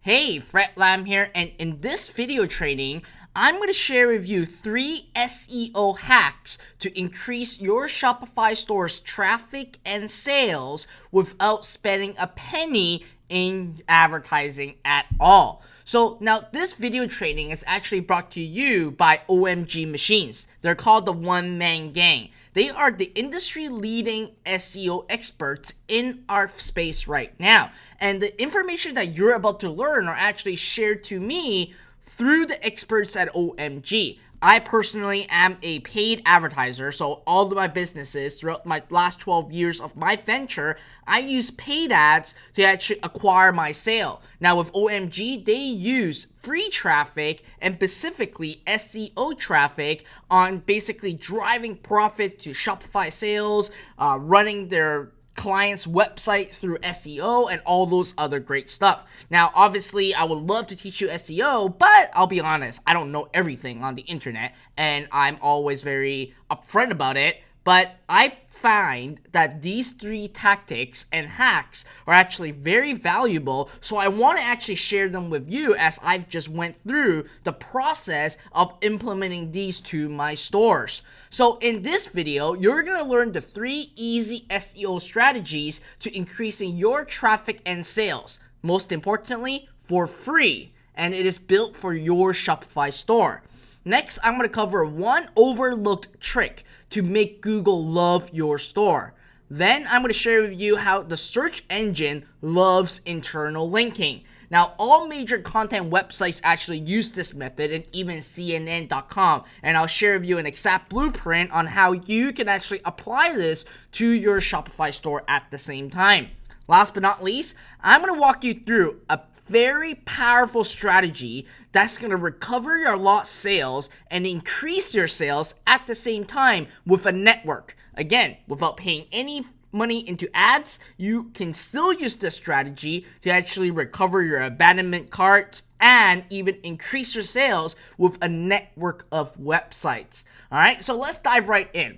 Hey, Fred Lam here, and in this video training, I'm going to share with you 3 SEO hacks to increase your Shopify store's traffic and sales without spending a penny in advertising at all. So now this video training is actually brought to you by OMG Machines. They're called the one-man gang. They are the industry-leading SEO experts in our space right now. And the information that you're about to learn are actually shared to me through the experts at OMG. I personally am a paid advertiser, so all of my businesses throughout my last 12 years of my venture, I use paid ads to actually acquire my sale. Now with OMG, they use free traffic and specifically SEO traffic on basically driving profit to Shopify sales, running their client's website through SEO and all those other great stuff. Now, obviously, I would love to teach you SEO, but I'll be honest, I don't know everything on the internet, and I'm always very upfront about it. But I find that these 3 tactics and hacks are actually very valuable, so I want to actually share them with you as I've just went through the process of implementing these to my stores. So in this video, you're going to learn the 3 easy SEO strategies to increasing your traffic and sales. Most importantly, for free, and it is built for your Shopify store. Next, I'm going to cover one overlooked trick to make Google love your store. Then I'm going to share with you how the search engine loves internal linking. Now, all major content websites actually use this method, and even CNN.com, and I'll share with you an exact blueprint on how you can actually apply this to your Shopify store at the same time. Last but not least, I'm going to walk you through a very powerful strategy that's going to recover your lost sales and increase your sales at the same time with a network. Again, without paying any money into ads, you can still use this strategy to actually recover your abandonment carts and even increase your sales with a network of websites. All right, so let's dive right in.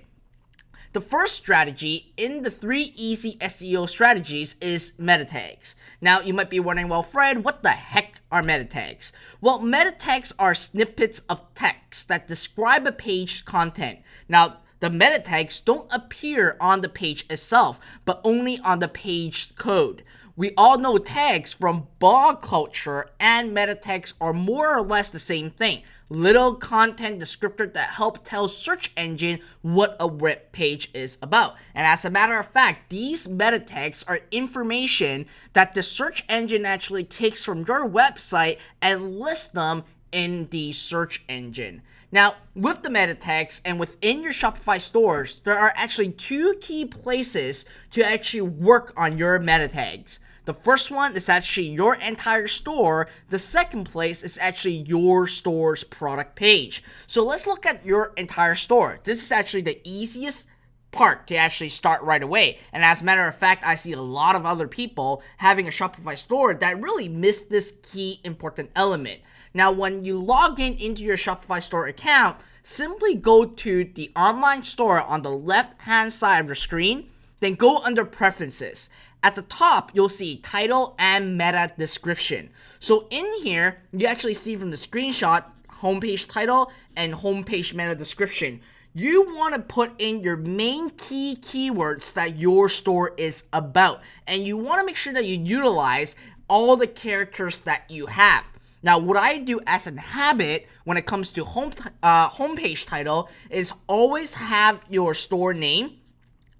The first strategy in the 3 easy SEO strategies is meta tags. Now, you might be wondering, well, Fred, what the heck are meta tags? Well, meta tags are snippets of text that describe a page's content. Now, the meta tags don't appear on the page itself, but only on the page code. We all know tags from blog culture and meta tags are more or less the same thing. Little content descriptor that help tell search engine what a web page is about. And as a matter of fact, these meta tags are information that the search engine actually takes from your website and lists them in the search engine. Now, with the meta tags and within your Shopify stores, there are actually 2 key places to actually work on your meta tags. The first one is actually your entire store. The second place is actually your store's product page. So let's look at your entire store. This is actually the easiest part to actually start right away. And as a matter of fact, I see a lot of other people having a Shopify store that really miss this key important element. Now, when you log into your Shopify store account, simply go to the online store on the left-hand side of your screen, then go under Preferences. At the top, you'll see title and meta description. So in here, you actually see from the screenshot, homepage title and homepage meta description. You want to put in your main key keywords that your store is about. And you want to make sure that you utilize all the characters that you have. Now, what I do as a habit when it comes to homepage title is always have your store name,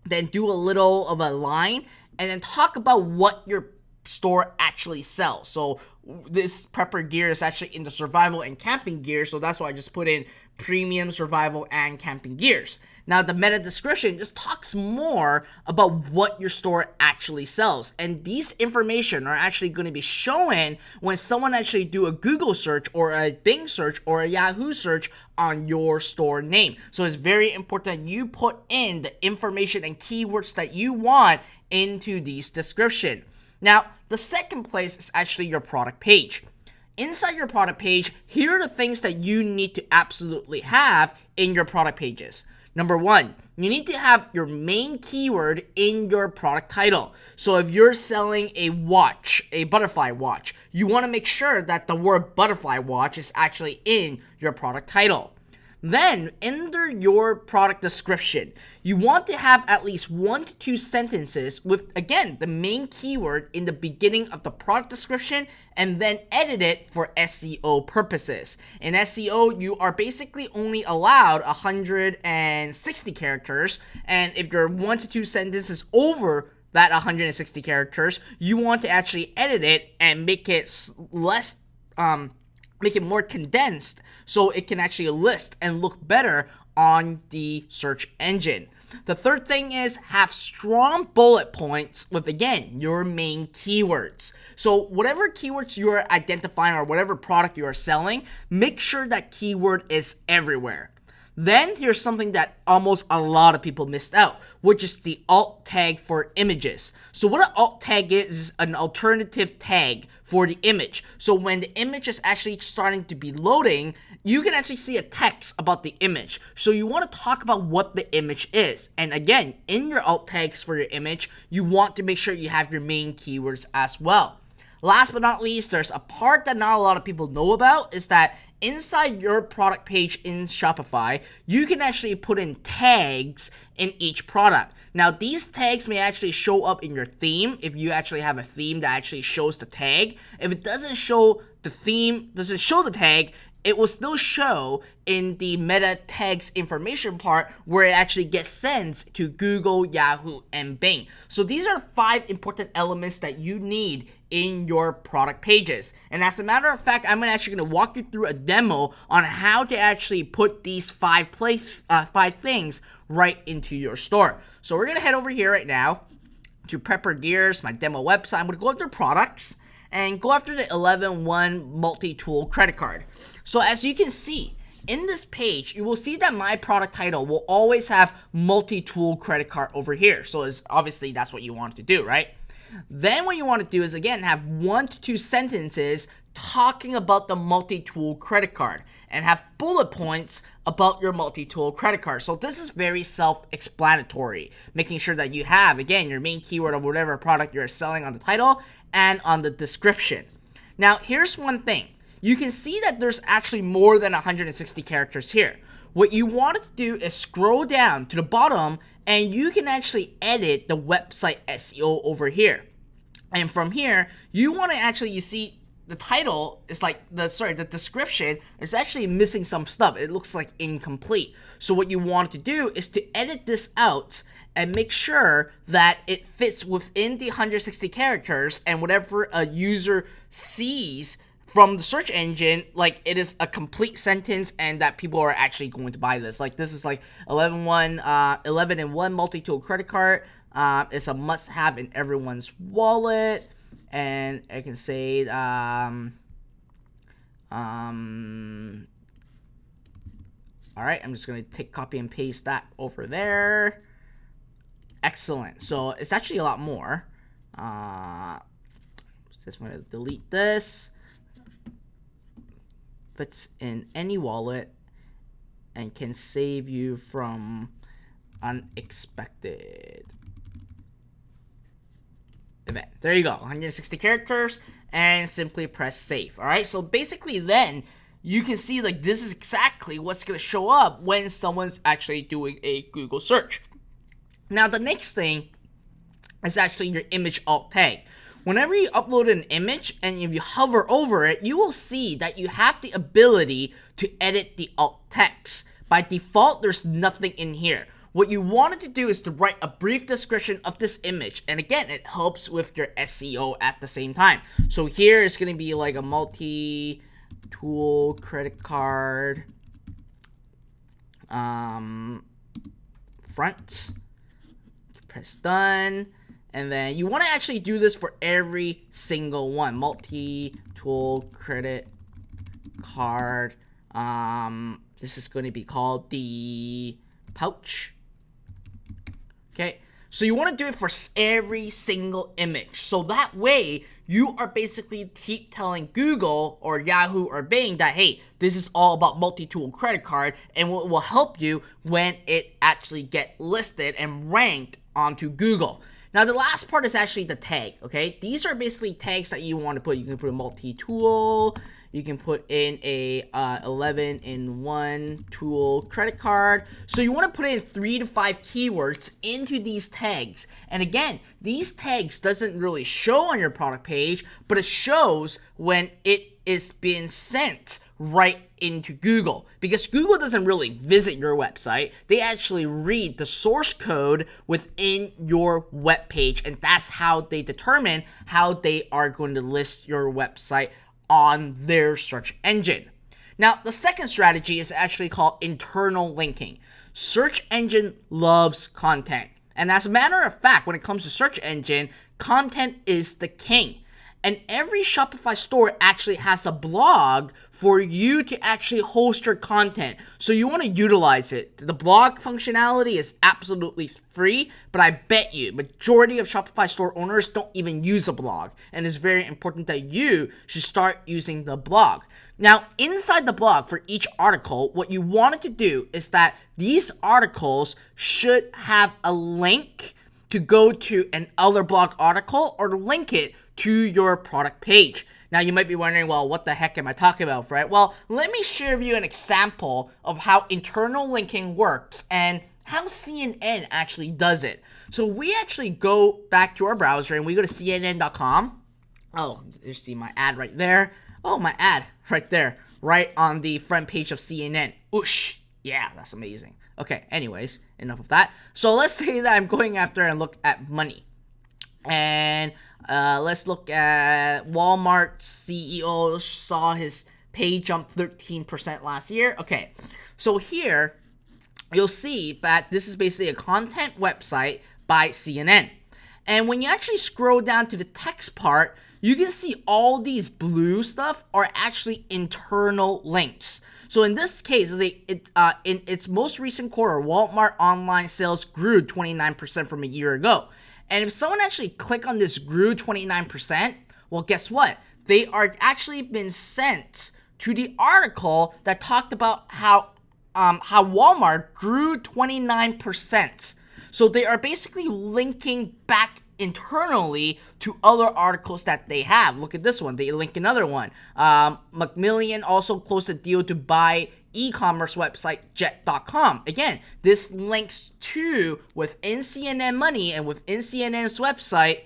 then do a little of a line, and then talk about what your store actually sells. So this prepper gear is actually in the survival and camping gear, so that's why I just put in premium survival and camping gears. Now, the meta description just talks more about what your store actually sells. And these information are actually going to be shown when someone actually do a Google search or a Bing search or a Yahoo search on your store name. So it's very important you put in the information and keywords that you want into these description. Now, the second place is actually your product page. Inside your product page, here are the things that you need to absolutely have in your product pages. Number one, you need to have your main keyword in your product title. So if you're selling a watch, a butterfly watch, you want to make sure that the word butterfly watch is actually in your product title. Then, under your product description, you want to have at least 1 to 2 sentences with, again, the main keyword in the beginning of the product description, and then edit it for SEO purposes. In SEO, you are basically only allowed 160 characters, and if you're 1 to 2 sentences over that 160 characters, you want to actually edit it and make it make it more condensed so it can actually list and look better on the search engine. The third thing is have strong bullet points with, again, your main keywords. So whatever keywords you're identifying or whatever product you are selling, make sure that keyword is everywhere. Then here's something that almost a lot of people missed out, which is the alt tag for images. So what an alt tag is an alternative tag for the image. So when the image is actually starting to be loading, you can actually see a text about the image. So you want to talk about what the image is. And again, in your alt tags for your image, you want to make sure you have your main keywords as well. Last but not least, there's a part that not a lot of people know about, is that inside your product page in Shopify, you can actually put in tags in each product. Now, these tags may actually show up in your theme if you actually have a theme that actually shows the tag. If it doesn't show the theme, doesn't show the tag, it will still show in the meta tags information part where it actually gets sent to Google, Yahoo, and Bing. So these are 5 important elements that you need in your product pages. And as a matter of fact, I'm actually going to walk you through a demo on how to actually put these 5 things right into your store. So we're going to head over here right now to Prepper Gears, my demo website. I'm going to go after products and go after the 11-1 multi-tool credit card. So as you can see, in this page, you will see that my product title will always have multi-tool credit card over here. So obviously that's what you want to do, right? Then what you want to do is, again, have 1 to 2 sentences talking about the multi-tool credit card and have bullet points about your multi-tool credit card. So this is very self-explanatory, making sure that you have, again, your main keyword of whatever product you're selling on the title and on the description. Now, here's one thing. You can see that there's actually more than 160 characters here. What you want to do is scroll down to the bottom and you can actually edit the website SEO over here. And from here, you want to actually, you see the title is like, the description is actually missing some stuff. It looks like incomplete. So what you want to do is to edit this out and make sure that it fits within the 160 characters and whatever a user sees from the search engine, like it is a complete sentence and that people are actually going to buy this. Like this is like 11-1 multi-tool credit card. It's a must-have in everyone's wallet. And I can say, all right, I'm just going to take copy and paste that over there. Excellent. So it's actually a lot more. Just want to delete this. Fits in any wallet and can save you from unexpected event. There you go, 160 characters, and simply press save. All right, so basically then you can see like this is exactly what's going to show up when someone's actually doing a Google search. Now the next thing is actually your image alt tag. Whenever you upload an image and if you hover over it, you will see that you have the ability to edit the alt text. By default, there's nothing in here. What you wanted to do is to write a brief description of this image. And again, it helps with your SEO at the same time. So here it's going to be like a multi-tool credit card front. Press done. And then you want to actually do this for every single one. Multi-tool credit card. This is going to be called the pouch. Okay. So you want to do it for every single image. So that way, you are basically keep telling Google or Yahoo or Bing that, hey, this is all about multi-tool credit card, and will help you when it actually get listed and ranked onto Google. Now, the last part is actually the tag, okay? These are basically tags that you want to put. You can put a multi-tool. You can put in a 11-in-1 tool credit card. So you want to put in 3 to 5 keywords into these tags. And again, these tags doesn't really show on your product page, but it shows when it is being sent right into Google, because Google doesn't really visit your website. They actually read the source code within your web page, and that's how they determine how they are going to list your website on their search engine. Now, the second strategy is actually called internal linking. Search engine loves content. And as a matter of fact, when it comes to search engine, content is the king. And every Shopify store actually has a blog for you to actually host your content. So you want to utilize it. The blog functionality is absolutely free, but I bet you majority of Shopify store owners don't even use a blog. And it's very important that you should start using the blog. Now, inside the blog for each article, what you wanted to do is that these articles should have a link to go to an other blog article or link it to your product page. Now, you might be wondering, well, what the heck am I talking about, right? Well, let me share with you an example of how internal linking works and how CNN actually does it. So we actually go back to our browser and we go to CNN.com. Oh, you see my ad right there. Oh, my ad right there, right on the front page of CNN. Oosh. Yeah, that's amazing. Okay, anyways, enough of that. So let's say that I'm going after and look at money. And let's look at Walmart CEO saw his pay jump 13% last year. Okay, so here you'll see that this is basically a content website by CNN. And when you actually scroll down to the text part, you can see all these blue stuff are actually internal links. So in this case, in its most recent quarter, Walmart online sales grew 29% from a year ago. And if someone actually click on this grew 29%, well, guess what? They are actually been sent to the article that talked about how Walmart grew 29%. So they are basically linking back internally to other articles that they have. Look at this one. They link another one. Macmillan also closed a deal to buy e-commerce website jet.com. Again, this links to within CNN Money and within CNN's website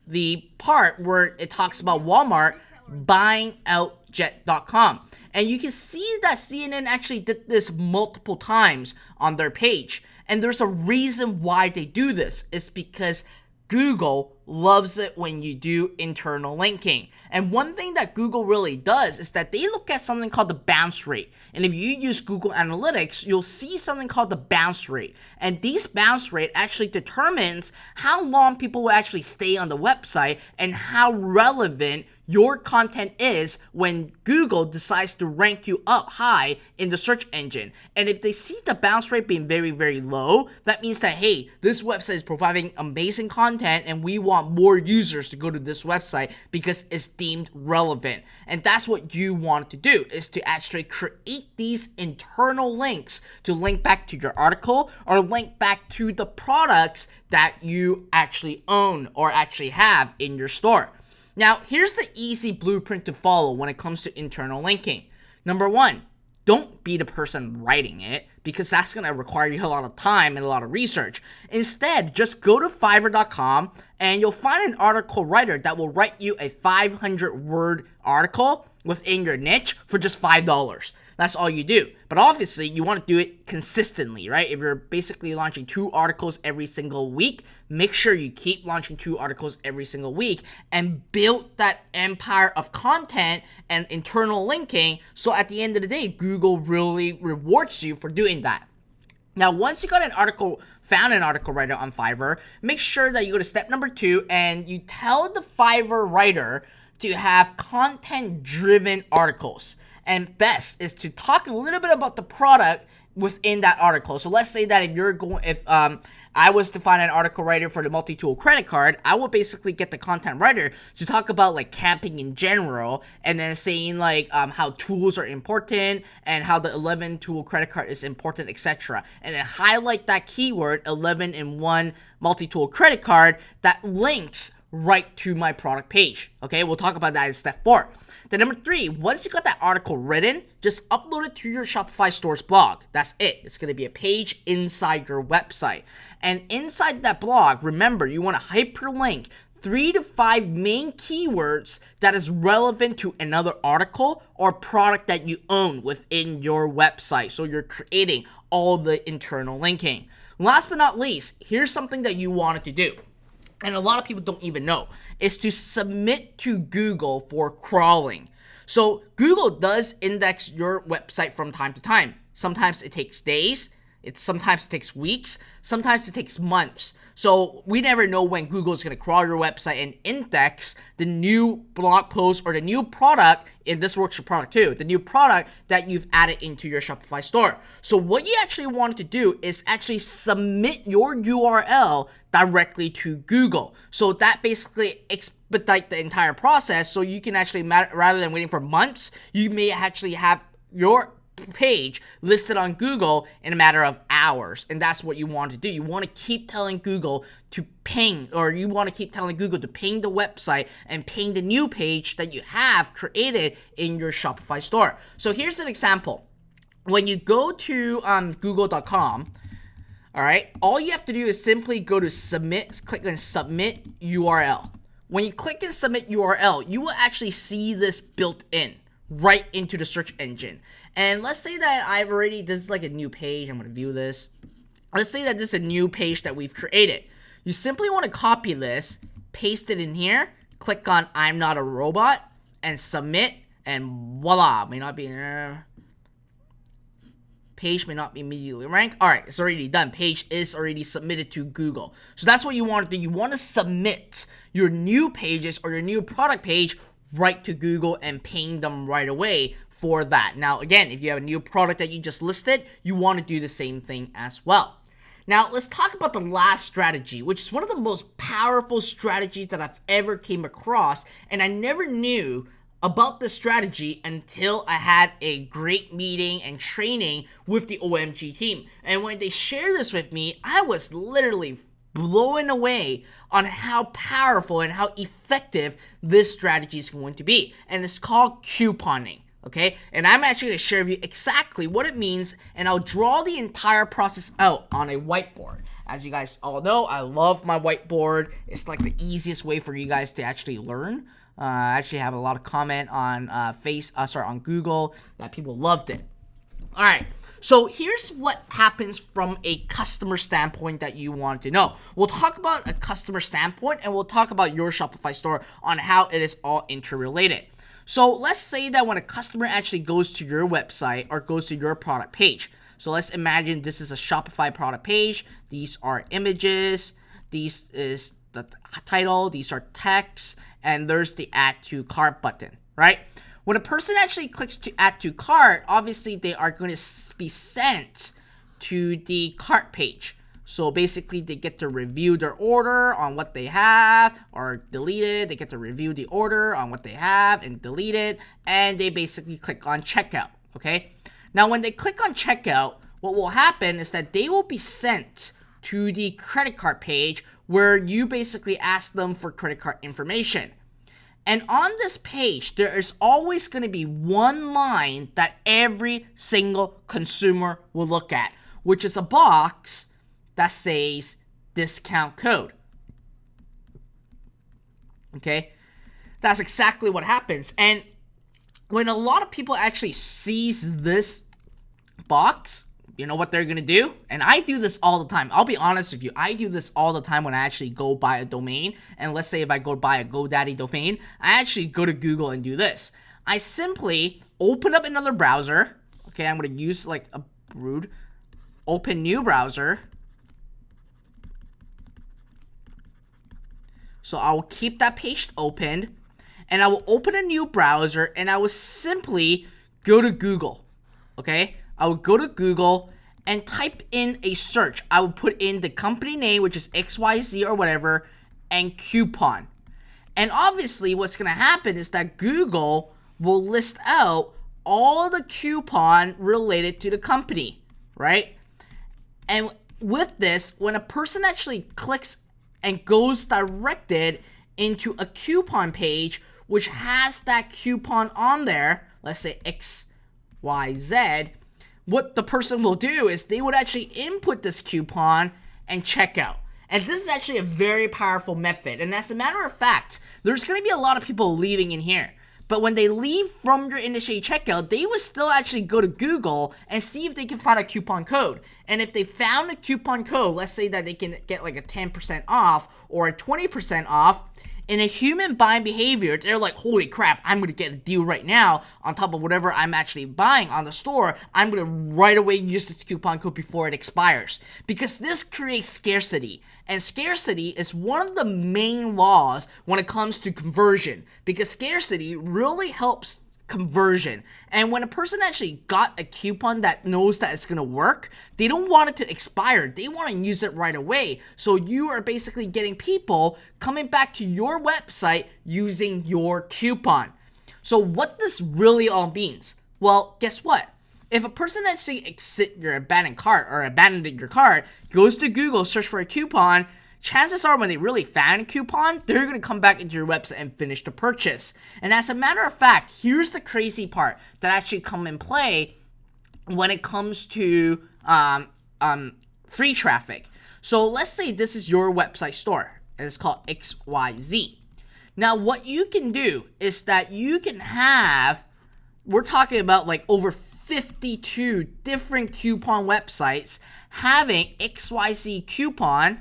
the part where it talks about Walmart buying out jet.com. And you can see that CNN actually did this multiple times on their page. And there's a reason why they do this. It's because Google loves it when you do internal linking. And one thing that Google really does is that they look at something called the bounce rate. And if you use Google Analytics, you'll see something called the bounce rate. And this bounce rate actually determines how long people will actually stay on the website and how relevant your content is when Google decides to rank you up high in the search engine. And if they see the bounce rate being very, very low, that means that, hey, this website is providing amazing content and we want more users to go to this website because it's deemed relevant. And that's what you want to do, is to actually create these internal links to link back to your article or link back to the products that you actually own or actually have in your store. Now, here's the easy blueprint to follow when it comes to internal linking. Number one, don't be the person writing it, because that's going to require you a lot of time and a lot of research. Instead, just go to Fiverr.com and you'll find an article writer that will write you a 500-word article within your niche for just $5. That's all you do. But obviously, you want to do it consistently, right? If you're basically launching 2 articles every single week, make sure you keep launching 2 articles every single week and build that empire of content and internal linking. So at the end of the day, Google really rewards you for doing that. Now, once you got found an article writer on Fiverr, make sure that you go to step number 2 and you tell the Fiverr writer to have content-driven articles. And best is to talk a little bit about the product within that article. So let's say that if I was to find an article writer for the multi-tool credit card, I will basically get the content writer to talk about like camping in general, and then saying like how tools are important and how the 11 tool credit card is important, etc. And then highlight that keyword 11 in 1 multi-tool credit card that links right to my product page. Okay, we'll talk about that in step 4. Then number 3, once you got that article written, just upload it to your Shopify store's blog. That's it. It's going to be a page inside your website. And inside that blog, remember, you want to hyperlink 3 to 5 main keywords that is relevant to another article or product that you own within your website. So you're creating all the internal linking. Last but not least, here's something that you wanted to do, and a lot of people don't even know, is to submit to Google for crawling. So Google does index your website from time to time. Sometimes it takes days, sometimes it takes weeks, sometimes it takes months. So we never know when Google is going to crawl your website and index the new blog post or the new product, and this works for product too, the new product that you've added into your Shopify store. So what you actually want to do is actually submit your URL directly to Google. So that basically expedite the entire process, so you can actually, rather than waiting for months, you may actually have your page listed on Google in a matter of hours. And that's what you want to do. You want to keep telling Google to ping, or you want to keep telling Google to ping the website and ping the new page that you have created in your Shopify store. So here's an example. When you go to google.com, all right, all you have to do is simply go to submit, click on submit URL. When you click on submit URL, you will actually see this built in right into the search engine. And let's say that this is like a new page. I'm going to view this. Let's say that this is a new page that we've created. You simply want to copy this, paste it in here, click on I'm not a robot, and submit, and voila, page may not be immediately ranked. All right, it's already done. Page is already submitted to Google. So that's what you want to do. You want to submit your new pages or your new product page right to Google and ping them right away for that. Now, again, if you have a new product that you just listed, you want to do the same thing as well. Now, let's talk about the last strategy, which is one of the most powerful strategies that I've ever came across, and I never knew about this strategy until I had a great meeting and training with the OMG team. And when they shared this with me, I was literally blown away on how powerful and how effective this strategy is going to be. And it's called couponing. Okay, and I'm actually going to share with you exactly what it means, and I'll draw the entire process out on a whiteboard. As you guys all know, I love my whiteboard. It's like the easiest way for you guys to actually learn. I actually have a lot of comment on on Google that people loved it. All right, so here's what happens from a customer standpoint that you want to know. We'll talk about a customer standpoint, and we'll talk about your Shopify store on how it is all interrelated. So let's say that when a customer actually goes to your website or goes to your product page. So let's imagine this is a Shopify product page. These are images. These is the title. These are text. And there's the add to cart button, right? When a person actually clicks to add to cart, obviously they are going to be sent to the cart page. So basically, they get to review their order on what they have or delete it. They get to review the order on what they have and delete it. And they basically click on checkout, okay? Now, when they click on checkout, what will happen is that they will be sent to the credit card page where you basically ask them for credit card information. And on this page, there is always going to be one line that every single consumer will look at, which is a box that says discount code. Okay, that's exactly what happens. And when a lot of people actually sees this box, you know what they're gonna do? And I do this all the time. I'll be honest with you. I do this all the time when I actually go buy a domain. And let's say if I go buy a GoDaddy domain, I actually go to Google and do this. I simply open up another browser. Okay, I'm gonna use like a rude open new browser. So I will keep that page open, and I will open a new browser, and I will simply go to Google, okay? I will go to Google, and type in a search. I would put in the company name, which is XYZ or whatever, and coupon. And obviously what's going to happen is that Google will list out all the coupon related to the company, right? And with this, when a person actually clicks and goes directed into a coupon page which has that coupon on there, let's say XYZ, what the person will do is they would actually input this coupon and check out. And this is actually a very powerful method. And as a matter of fact, there's going to be a lot of people leaving in here. But when they leave from your initiate checkout, they will still actually go to Google and see if they can find a coupon code. And if they found a coupon code, let's say that they can get like a 10% off or a 20% off, in a human buying behavior, they're like, holy crap, I'm going to get a deal right now on top of whatever I'm actually buying on the store. I'm going to right away use this coupon code before it expires. Because this creates scarcity. And scarcity is one of the main laws when it comes to conversion. Because scarcity really helps conversion. And when a person actually got a coupon that knows that it's going to work, they don't want it to expire. They want to use it right away. So you are basically getting people coming back to your website using your coupon. So what this really all means? Well, guess what? If a person actually exit your abandoned cart or abandoned your cart, goes to Google, search for a coupon, chances are when they really found a coupon, they're going to come back into your website and finish the purchase. And as a matter of fact, here's the crazy part that actually come in play when it comes to free traffic. So let's say this is your website store and it's called XYZ. Now what you can do is that you can have, we're talking about like over 52 different coupon websites having XYZ coupon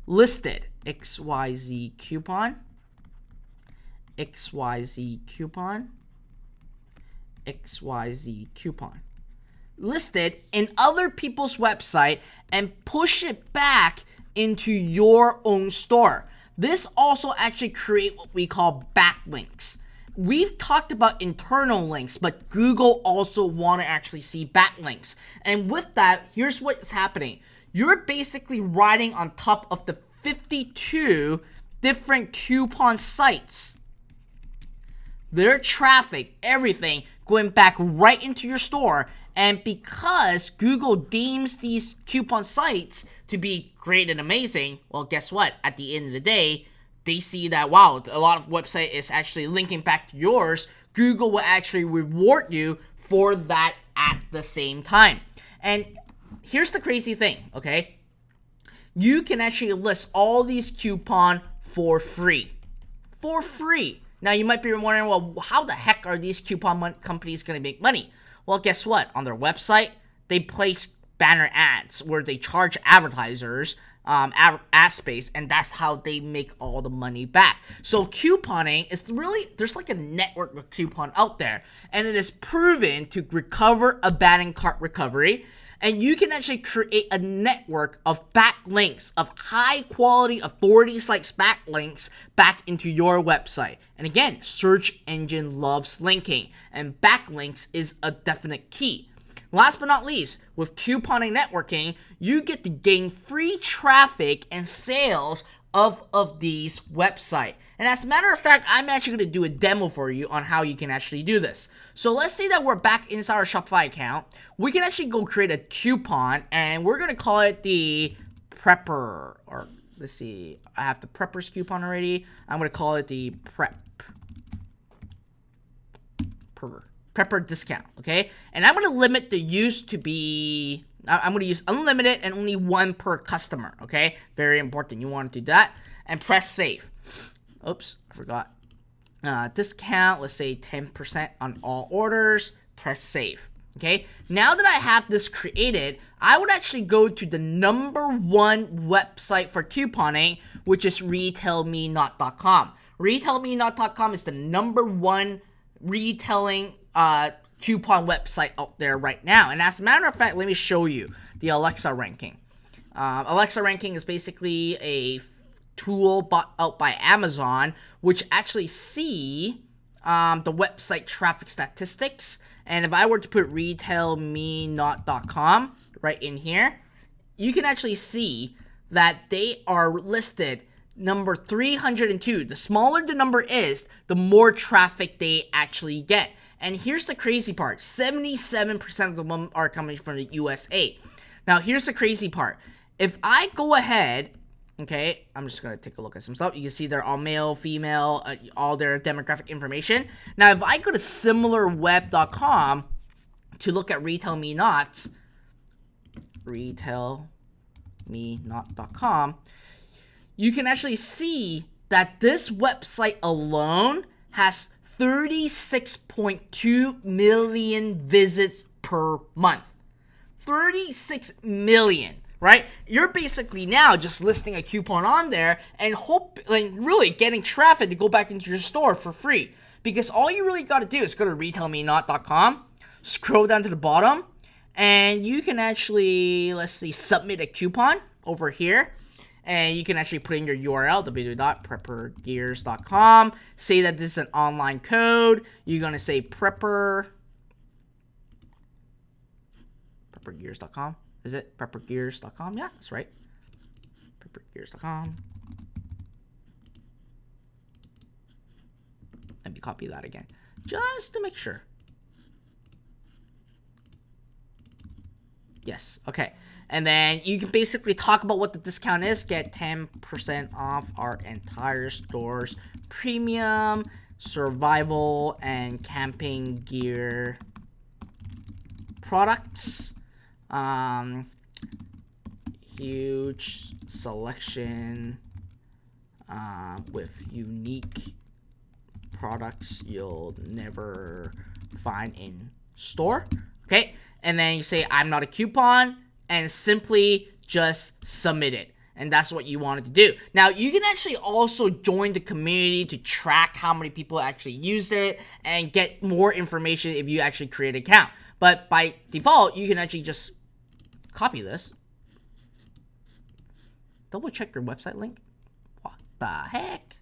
listed. XYZ coupon, XYZ coupon, XYZ coupon listed in other people's website and push it back into your own store. This also actually create what we call backlinks. We've talked about internal links, but Google also want to actually see backlinks. And with that, here's what's happening. You're basically riding on top of the 52 different coupon sites. Their traffic, everything, going back right into your store. And because Google deems these coupon sites to be great and amazing, well, guess what? At the end of the day, they see that, wow, a lot of website is actually linking back to yours. Google will actually reward you for that at the same time. And here's the crazy thing, okay? You can actually list all these coupons for free. For free. Now, you might be wondering, well, how the heck are these coupon companies going to make money? Well, guess what? On their website, they place banner ads where they charge advertisers ad space, and that's how they make all the money back. So couponing is really, there's like a network of coupon out there, and it is proven to recover abandoned cart recovery. And you can actually create a network of backlinks, of high quality authority sites backlinks back into your website. And again, search engine loves linking, and backlinks is a definite key. Last but not least, with couponing networking, you get to gain free traffic and sales of these websites. And as a matter of fact, I'm actually going to do a demo for you on how you can actually do this. So let's say that we're back inside our Shopify account. We can actually go create a coupon, and we're going to call it the Prepper, or let's see, I have the Preppers coupon already. I'm going to call it the Prepper discount, okay? And I'm going to limit the use to be, I'm going to use unlimited and only one per customer, okay? Very important. You want to do that. And press save. Oops, I forgot. Discount, let's say 10% on all orders. Press save, okay? Now that I have this created, I would actually go to the #1 website for couponing, which is retailmenot.com. Retailmenot.com is the #1 retailing coupon website out there right now. And as a matter of fact, let me show you the Alexa ranking. Alexa ranking is basically a tool bought out by Amazon, which actually see the website traffic statistics. And if I were to put retailmenot.com right in here, you can actually see that they are listed number 302. The smaller the number is, the more traffic they actually get. And here's the crazy part. 77% of them are coming from the USA. Now, here's the crazy part. If I go ahead, okay, I'm just going to take a look at some stuff. You can see they're all male, female, all their demographic information. Now, if I go to similarweb.com to look at retailmenot.com, you can actually see that this website alone has 36.2 million visits per month. 36 million, right? You're basically now just listing a coupon on there and really getting traffic to go back into your store for free. Because all you really got to do is go to retailmenot.com, scroll down to the bottom, and you can actually, let's see, submit a coupon over here. And you can actually put in your URL, www.preppergears.com. Say that this is an online code. You're going to say preppergears.com. Is it preppergears.com? Yeah, that's right. Preppergears.com. Let me copy that again, just to make sure. Yes, okay. And then you can basically talk about what the discount is. Get 10% off our entire store's premium, survival, and camping gear products. Huge selection with unique products you'll never find in store. Okay, and then you say, I'm not a coupon, and simply just submit it. And that's what you wanted to do. Now, you can actually also join the community to track how many people actually used it and get more information if you actually create an account. But by default, you can actually just copy this. Double check your website link. What the heck?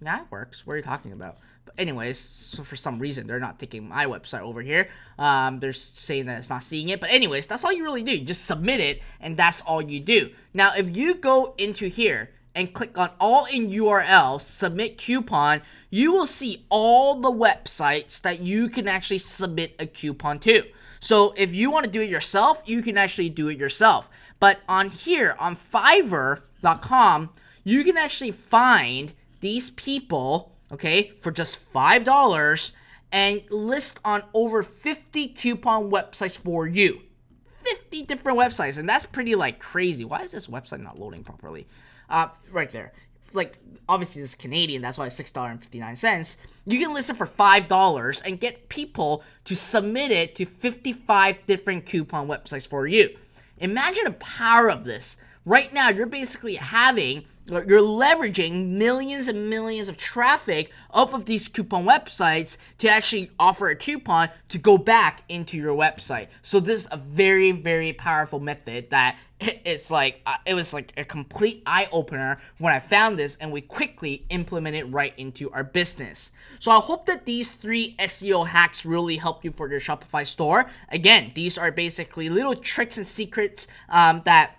Yeah, it works. What are you talking about? But anyways, so for some reason, they're not taking my website over here. They're saying that it's not seeing it. But anyways, that's all you really do. You just submit it, and that's all you do. Now, if you go into here and click on all in URL, submit coupon, you will see all the websites that you can actually submit a coupon to. So if you want to do it yourself, you can actually do it yourself. But on here, on Fiverr.com, you can actually find these people, okay, for just $5 and list on over 50 coupon websites for you. 50 different websites, and that's pretty like crazy. Why is this website not loading properly? Right there. Like, obviously this is Canadian, that's why it's $6.59. You can list it for $5 and get people to submit it to 55 different coupon websites for you. Imagine the power of this. Right now, you're leveraging millions and millions of traffic off of these coupon websites to actually offer a coupon to go back into your website. So this is a very, very powerful method that it was like a complete eye-opener when I found this, and we quickly implemented right into our business. So I hope that these 3 SEO hacks really help you for your Shopify store. Again, these are basically little tricks and secrets that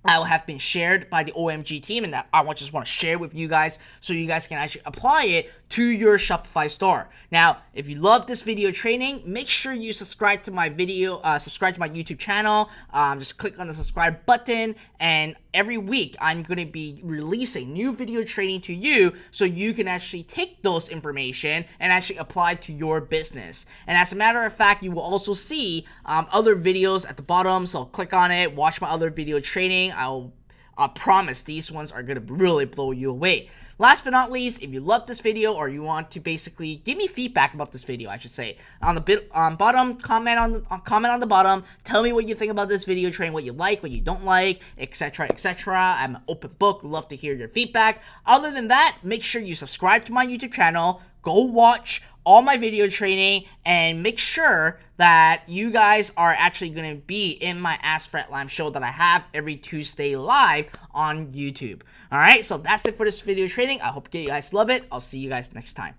have been shared by the OMG team, and that I just want to share with you guys so you guys can actually apply it to your Shopify store. Now, if you love this video training, make sure you subscribe to my YouTube channel. Just click on the subscribe button, and every week I'm going to be releasing new video training to you so you can actually take those information and actually apply to your business. And as a matter of fact, you will also see other videos at the bottom, so click on it, watch my other video training. I promise these ones are going to really blow you away. Last but not least, if you love this video or you want to basically give me feedback about this video, I should say, on the bottom, comment on the bottom. Tell me what you think about this video training, what you like, what you don't like, etc., etc. I'm an open book. Love to hear your feedback. Other than that, make sure you subscribe to my YouTube channel. go watch all my video training and make sure that you guys are actually going to be in my Ask Fredlam show that I have every Tuesday live on YouTube. All right, so that's it for this video training. I hope you guys love it. I'll see you guys next time.